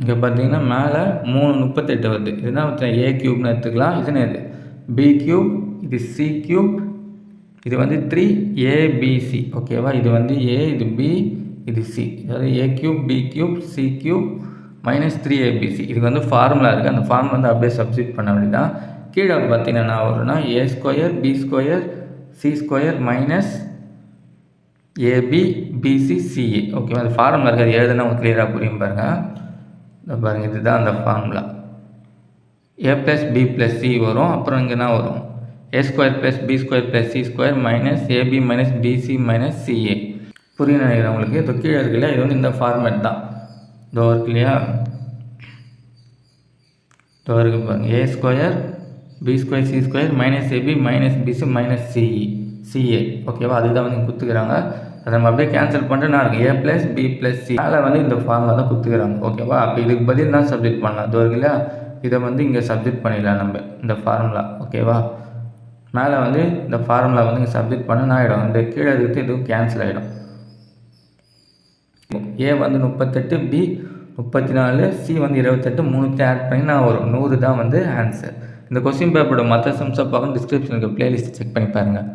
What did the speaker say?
இங்கே பார்த்தீங்கன்னா மேலே 3 38 வருது. இதுதான் ஏ க்யூப்னு எடுத்துக்கலாம். இதுன்னு இது பி க்யூப், இது சி க்யூப், இது வந்து 3abc. ஓகேவா? இது வந்து ஏ, இது பி, இது சி. அதாவது A cube, B cube, C cube minus 3abc. இதுக்கு வந்து ஃபார்முலா இருக்குது. அந்த ஃபார்முலா வந்து அப்படியே சப்ஸ்டியூட் பண்ண வேண்டியதான். கீழே பார்த்தீங்கன்னா என்ன வரும்னா A square B square C square minus AB BC CA. ஓகேவா? அந்த ஃபார்முலா இருக்குது. அது எழுதுனா உங்களுக்கு கிளியராக புரியும் பாருங்கள். இந்த பாருங்கள், இதுதான் அந்த formula. A plus B plus C வரும். அப்புறம் இங்கே என்ன வரும்? A square plus B square plus C square minus AB minus BC minus CA. புரியும் நினைக்கிறேன் உங்களுக்கு. இப்போ கீழே இருக்கு இல்லையா, இது வந்து இந்த ஃபார்மேட் தான். இதோ இருக்கு இல்லையா, இதோ இருக்கு பாருங்கள். A square B square C square minus AB minus BC minus CA. ஓகேவா? அதுதான் வந்து கொடுத்துக்கிறாங்க. அதை நம்ம அப்படியே கேன்சல் பண்ணிட்டு நான் இருக்குது ஏ ப்ளஸ் பி ப்ளஸ் சி. அதில் வந்து இந்த ஃபார்முலா தான் கொடுத்துக்கிறாங்க. ஓகேவா? அப்போ இதுக்கு பதில் தான் சப்ஜெக்ட் பண்ணலாம். இதோ இருக்கு இல்லையா, இதை வந்து இங்கே சப்ஜெக்ட் பண்ணிடலாம் நம்ம இந்த ஃபார்முலா. ஓகேவா? மேலே வந்து இந்த ஃபார்முலா வந்து இங்கே சப்ஜெக்ட் பண்ண ஆகிடும். இந்த கீழே இருக்கிறது இதுவும் கேன்சல் ஆகிடும். ஏ வந்து 38, பி 34, சி வந்து 28, 3 ஆட் பண்ணி நான் வரும் 100 தான் வந்து ஆன்சர். இந்த கொஸ்டின் பேப்பரோட மற்ற சம்ஸை பார்க்கணும். டிஸ்கிரிப்ஷனுக்கு பிளேலிஸ்ட் செக் பண்ணி பாருங்கள்.